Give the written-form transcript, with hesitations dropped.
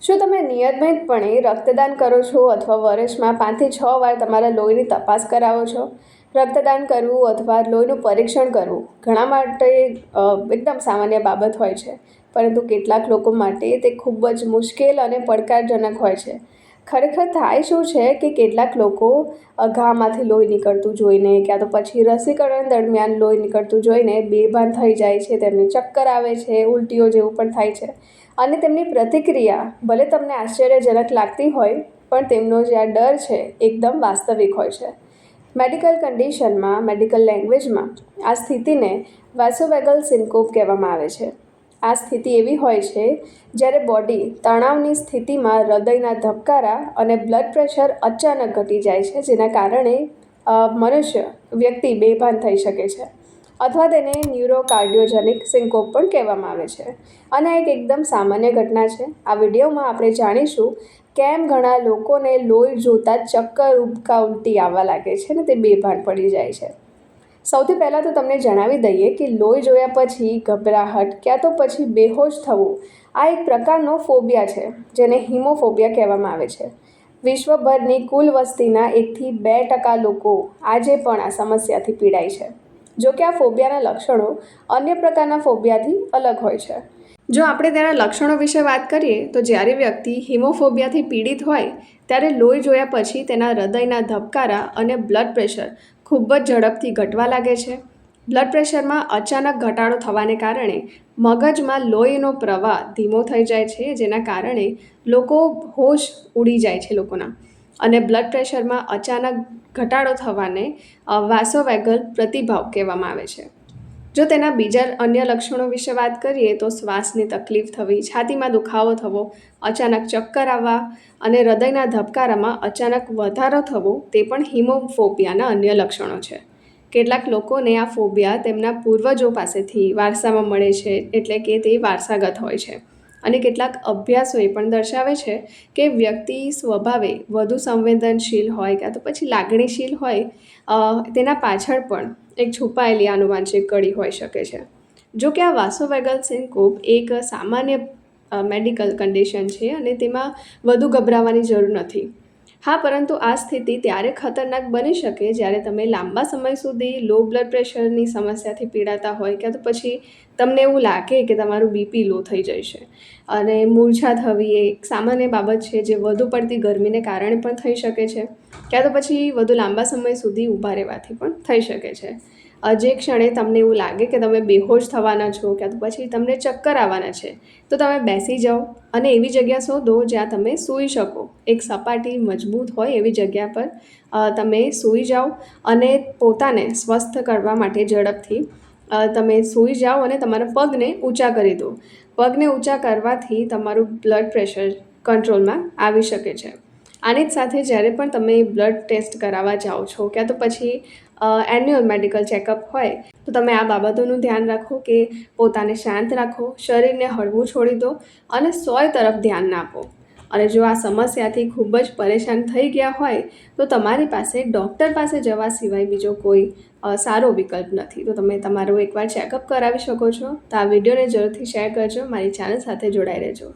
શું તમે નિયમિતપણે રક્તદાન કરો છો અથવા વર્ષમાં 5 થી 6 વાર તમારા લોહીની તપાસ કરાવો છો? રક્તદાન કરવું અથવા લોહીનું પરીક્ષણ કરવું ઘણા માટે એકદમ સામાન્ય બાબત હોય છે, પરંતુ કેટલાક લોકો માટે તે ખૂબ જ મુશ્કેલ અને પડકારજનક હોય છે. ખરેખર થાય શું છે કે કેટલાક લોકો ઘામાંથી લોહી નીકળતું જોઈને ક્યાં તો પછી રસીકરણ દરમિયાન લોહી નીકળતું જોઈને બેભાન થઈ જાય છે, તેમને ચક્કર આવે છે, ઉલટીઓ જેવું પણ થાય છે. અને તેમની પ્રતિક્રિયા ભલે તમને આશ્ચર્યજનક લાગતી હોય, પણ તેમનો જે આ ડર છે એકદમ વાસ્તવિક હોય છે. મેડિકલ લેંગ્વેજમાં આ સ્થિતિને વાસોવેગલ સિન્કોપ કહેવામાં આવે છે. આ સ્થિતિ એવી હોય છે જ્યારે બોડી તણાવની સ્થિતિમાં હૃદયના ધબકારા અને બ્લડ પ્રેશર અચાનક ઘટી જાય છે, જેના કારણે વ્યક્તિ બેભાન થઈ શકે છે, અથવા તેને ન્યુરોકાર્ડિયોજેનિક સિન્કોપ પણ કહેવામાં આવે છે. અને આ એક એકદમ સામાન્ય ઘટના છે. આ વિડીયોમાં આપણે જાણીશું કેમ ઘણા લોકોને લોહી જોતાં ચક્કર, ઉબકા, ઉલટી આવવા લાગે છે અને તે બેભાન પડી જાય છે. સૌથી પહેલાં તો તમને જણાવી દઈએ કે લોહી જોયા પછી ગભરાહટ ક્યાં તો પછી બેહોશ થવું આ એક પ્રકારનો ફોબિયા છે, જેને હિમોફોબિયા કહેવામાં આવે છે. વિશ્વભરની કુલ વસ્તીના 1-2% લોકો આજે પણ આ સમસ્યાથી પીડાય છે. જો કે આ ફોબિયાના લક્ષણો અન્ય પ્રકારના ફોબિયાથી અલગ હોય છે. જો આપણે તેના લક્ષણો વિશે વાત કરીએ તો જ્યારે વ્યક્તિ હિમોફોબિયાથી પીડિત હોય ત્યારે લોહી જોયા પછી તેના હૃદયના ધબકારા અને બ્લડ પ્રેશર ખૂબ જ ઝડપથી ઘટવા લાગે છે. બ્લડ પ્રેશરમાં અચાનક ઘટાડો થવાને કારણે મગજમાં લોહીનો પ્રવાહ ધીમો થઈ જાય છે, જેના કારણે હોશ ઉડી જાય છે લોકોના. અને બ્લડ પ્રેશરમાં અચાનક ઘટાડો થવાને વાસોવેગલ પ્રતિભાવ કહેવામાં આવે છે. જો તેના બીજા અન્ય લક્ષણો વિશે વાત કરીએ તો શ્વાસની તકલીફ થવી, છાતીમાં દુખાવો થવો, અચાનક ચક્કર આવવા અને હૃદયના ધબકારામાં અચાનક વધારો થવો તે પણ હિમોફોબિયાના અન્ય લક્ષણો છે. કેટલાક લોકોને આ ફોબિયા તેમના પૂર્વજો પાસેથી વારસામાં મળે છે, એટલે કે તે વારસાગત હોય છે. અને કેટલાક અભ્યાસોએ પણ દર્શાવે છે કે વ્યક્તિ સ્વભાવે વધુ સંવેદનશીલ હોય કાં તો પછી લાગણીશીલ હોય, તેના પાછળ પણ એક છુપાયેલી આનુવંશિક કડી હોઈ શકે છે. જો કે આ વાસોવેગલ સિન્કોપ એક સામાન્ય મેડિકલ કન્ડિશન છે અને તેમાં વધુ ગભરાવાની જરૂર નથી. હા, પરંતુ આ સ્થિતિ ત્યારે ખતરનાક બની શકે જ્યારે તમે લાંબા સમય સુધી લો બ્લડ પ્રેશરની સમસ્યાથી પીડાતા હોય, ક્યાં તો પછી તમને એવું લાગે કે તમારું બીપી લો થઈ જશે. અને મૂર્છા થવી એ એક સામાન્ય બાબત છે જે વધુ પડતી ગરમીને કારણે પણ થઈ શકે છે, ક્યાં તો પછી વધુ લાંબા સમય સુધી ઊભા રહેવાથી પણ થઈ શકે છે. જે ક્ષણે તમને એવું લાગે કે તમે બેહોશ થવાના છો, ક્યાં તો પછી તમને ચક્કર આવવાના છે, તો તમે બેસી જાઓ અને એવી જગ્યા શોધો જ્યાં તમે સૂઈ શકો. એક સપાટી મજબૂત હોય એવી જગ્યા પર તમે સૂઈ જાઓ અને પોતાને સ્વસ્થ કરવા માટે ઝડપથી તમે સૂઈ જાઓ અને તમારા પગને ઊંચા કરી દો. પગને ઊંચા કરવાથી તમારું બ્લડ પ્રેશર કંટ્રોલમાં આવી શકે છે. આની જ સાથે જ્યારે પણ તમે બ્લડ ટેસ્ટ કરાવવા જાઓ છો, ક્યાં તો પછી એન્યુઅલ મેડિકલ ચેકઅપ હોય, તો તમે આ બાબતોનું ધ્યાન રાખો કે પોતાને શાંત રાખો, શરીરને હળવું છોડી દો અને 100 તરફ ધ્યાન ના આપો. અને જો આ સમસ્યાથી ખૂબ જ પરેશાન થઈ ગયા હોય તો તમારી પાસે ડૉક્ટર પાસે જવા સિવાય બીજો કોઈ સારો વિકલ્પ નથી. તો તમે તમારું એકવાર ચેકઅપ કરાવી શકો છો. તો આ વિડીયોને જરૂરથી શેર કરજો. મારી ચેનલ સાથે જોડાઈ રહેજો.